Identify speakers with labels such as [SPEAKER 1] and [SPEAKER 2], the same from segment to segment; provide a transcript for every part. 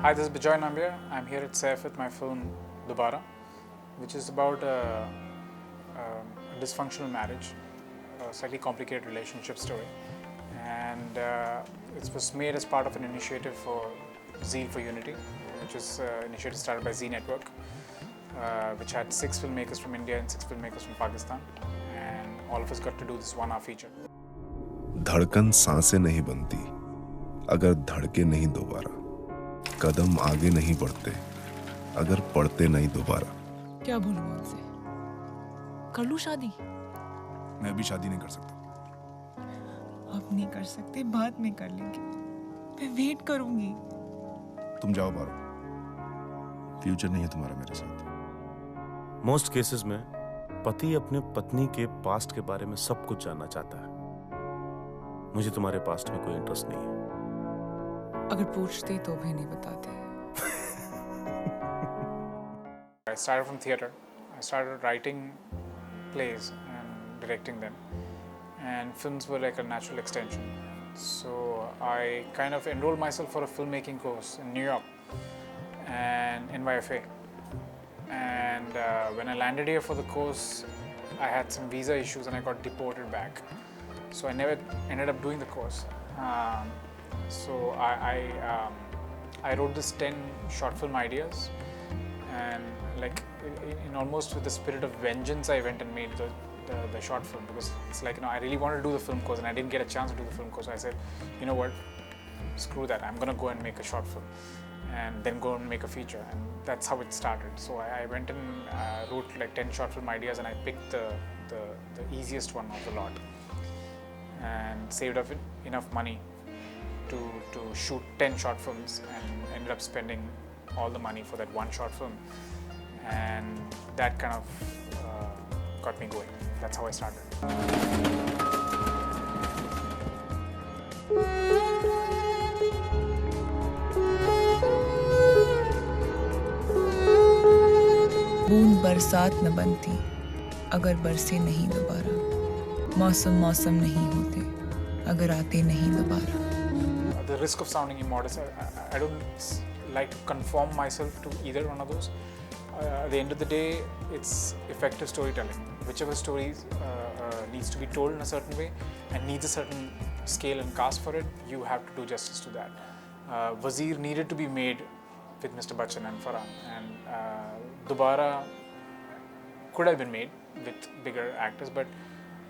[SPEAKER 1] Hi, this is Bejoy Nambiar. I'm here at SAIF with my film Dobara, which is about a dysfunctional marriage, a slightly complicated relationship story. And it was made as part of an initiative for Zeal for Unity, which is an initiative started by Z Network, which had 6 filmmakers from India and 6 filmmakers from Pakistan. And all of us got to do this 1-hour feature.
[SPEAKER 2] धड़कन सांसें नहीं बनती अगर धड़के नहीं दोबारा, कदम आगे नहीं बढ़ते अगर पढ़ते नहीं दोबारा।
[SPEAKER 3] क्या बोलूं उनसे? कर लूं शादी?
[SPEAKER 2] मैं भी शादी नहीं कर सकता।
[SPEAKER 3] अब नहीं कर सकते, बाद में कर लेंगे। मैं वेट करूंगी।
[SPEAKER 2] तुम जाओ बारो, फ्यूचर नहीं है तुम्हारा मेरे साथ।
[SPEAKER 4] मोस्ट केसेस में पति अपने पत्नी के पास्ट के बारे में सब कुछ जानना चाहता है। मुझे तुम्हारे पास्ट में कोई इंटरेस्ट नहीं है।
[SPEAKER 3] अगर पूछते तो भी नहीं बताते।
[SPEAKER 1] I started from theatre. I started writing plays and directing them, and films were like a natural extension. So I kind of enrolled myself for a filmmaking course in New York and NYFA. And when I landed here for the course, I had some visa issues and I got deported back. So I never ended up doing the course. So I wrote this 10 short film ideas, and like in almost with the spirit of vengeance, I went and made the short film, because it's like, I really wanted to do the film course and I didn't get a chance to do the film course. So I said, you know what, screw that, I'm gonna go and make a short film and then go and make a feature, and that's how it started. So I went and wrote like 10 short film ideas, and I picked the easiest one of the lot and saved up enough money to shoot 10 short films, and ended up spending all the money for that one short film, and that kind of got me going. That's how I started.
[SPEAKER 3] बूंद बरसात न बनती अगर बरसे नहीं दोबारा, मौसम मौसम नहीं होते अगर आते नहीं दोबारा।
[SPEAKER 1] The risk of sounding immodest, I don't like to conform myself to either one of those. At the end of the day, it's effective storytelling. Whichever story needs to be told in a certain way and needs a certain scale and cast for it, you have to do justice to that. Wazir needed to be made with Mr. Bachchan and Farhan, and Dobara could have been made with bigger actors, but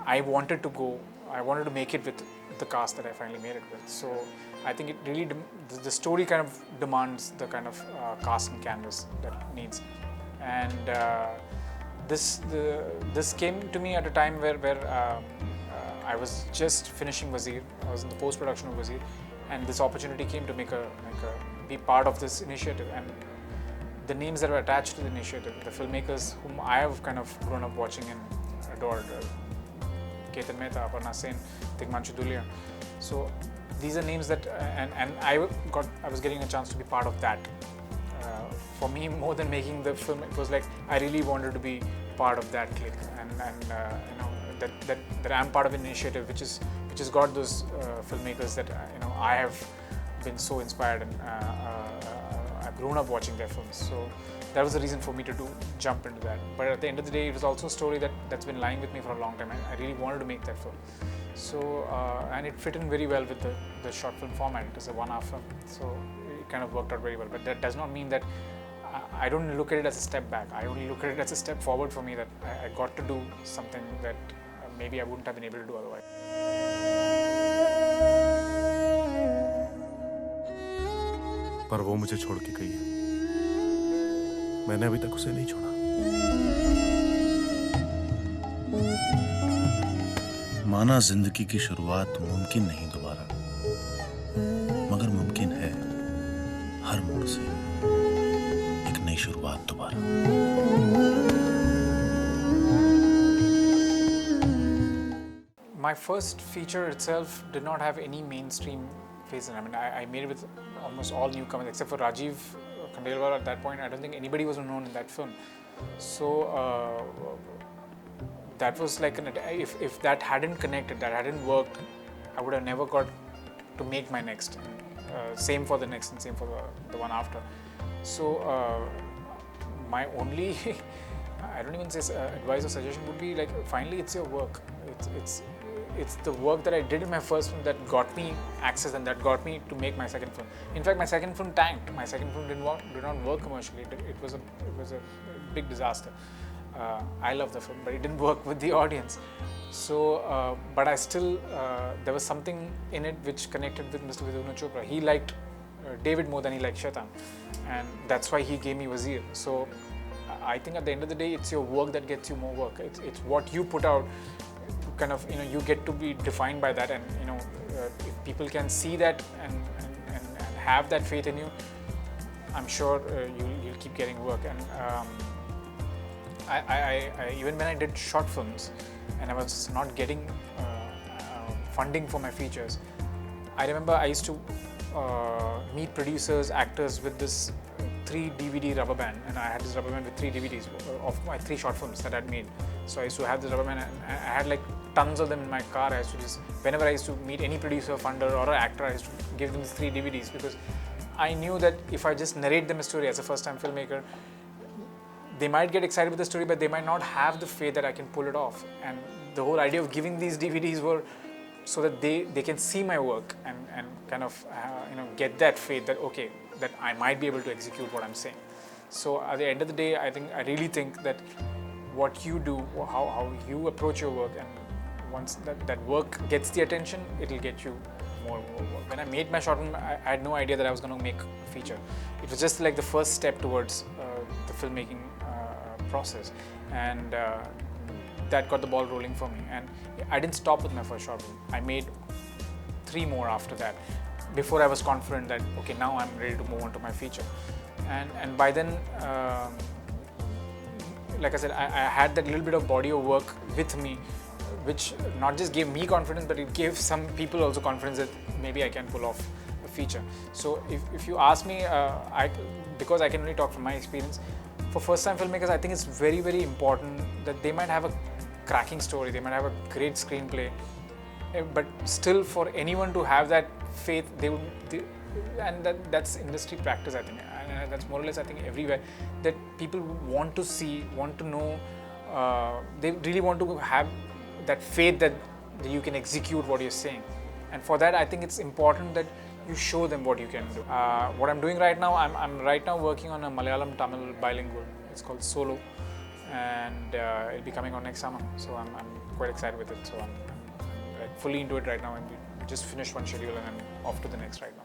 [SPEAKER 1] I wanted to make it with the cast that I finally made it with. So I think it really, the story kind of demands the kind of cast and canvas that it needs. And this came to me at a time where I was just finishing Wazir. I was in the post-production of Wazir, and this opportunity came to be part of this initiative. And the names that were attached to the initiative, the filmmakers whom I have kind of grown up watching and adored, Ketan Mehta, Aparna Sen, Tigmanshu Dhulia. So these are names that, and I was getting a chance to be part of that. For me, more than making the film, it was like I really wanted to be part of that clique, and that I'm part of an initiative which has got those filmmakers that I have been so inspired, and I've grown up watching their films. So that was the reason for me to jump into that. But at the end of the day, it was also a story that's been lying with me for a long time. I really wanted to make that film. So and it fit in very well with the short film format. It was a 1-hour film, so it kind of worked out very well. But that does not mean that I don't look at it as a step back. I only look at it as a step forward for me, that I got to do something that maybe I wouldn't have been able to do otherwise.
[SPEAKER 4] पर वो मुझे छोड़ के गई है, मैंने अभी तक उसे नहीं छोड़ा।
[SPEAKER 5] माना जिंदगी की शुरुआत मुमकिन नहीं दोबारा, मगर मुमकिन है हर मोड़ से एक नई शुरुआत दोबारा।
[SPEAKER 1] My first feature itself did not have any mainstream faces. I mean, I made it with almost all newcomers except for Rajiv Khandelwal. At that point, I don't think anybody was known in that film. So that was like if that hadn't connected, that hadn't worked, I would have never got to make my next. same for the next and same for the one after. So my only I don't even say advice or suggestion would be like, finally it's your work. It's the work that I did in my first film that got me access and that got me to make my second film. In fact, my second film tanked. My second film did not work commercially. It was a big disaster. I love the film, but it didn't work with the audience. So, but I still there was something in it which connected with Mr. Vidunu Chopra. He liked David more than he liked Shaitan, and that's why he gave me Wazir. So I think at the end of the day, it's your work that gets you more work. It's what you put out. Kind of, you get to be defined by that, and if people can see that and have that faith in you, I'm sure you'll keep getting work. And I even when I did short films and I was not getting funding for my features, I remember I used to meet producers, actors with this 3 DVD rubber band, and I had this rubber band with 3 DVDs of my 3 short films that I'd made. So I used to have this rubber band, and I had like tons of them in my car. I used to just, whenever I used to meet any producer, funder or an actor, I used to give them these 3 DVDs, because I knew that if I just narrate them a story as a first-time filmmaker, they might get excited with the story, but they might not have the faith that I can pull it off. And the whole idea of giving these DVDs were so that they can see my work and kind of get that faith that, okay, that I might be able to execute what I'm saying. So at the end of the day, I really think that what you do, how you approach your work, and once that work gets the attention, it'll get you more work. When I made my short film, I had no idea that I was going to make a feature. It was just like the first step towards the filmmaking process, and that got the ball rolling for me. And I didn't stop with my first short film. I made 3 more after that, before I was confident that, okay, now I'm ready to move on to my feature. And by then, like I said, I had that little bit of body of work with me, which not just gave me confidence, but it gave some people also confidence that maybe I can pull off a feature. So if you ask me, because I can only talk from my experience, for first-time filmmakers, I think it's very, very important that they might have a cracking story, they might have a great screenplay, but still, for anyone to have that faith, that's industry practice, I think, and that's more or less, I think, everywhere, that people want to see, want to know, they really want to have that faith that you can execute what you're saying. And for that, I think it's important that you show them what you can do. What I'm doing right now, I'm right now working on a Malayalam-Tamil bilingual. It's called Solo, and it'll be coming on next summer. So I'm quite excited with it. So I'm like fully into it right now, and we just finished one schedule and I'm off to the next right now.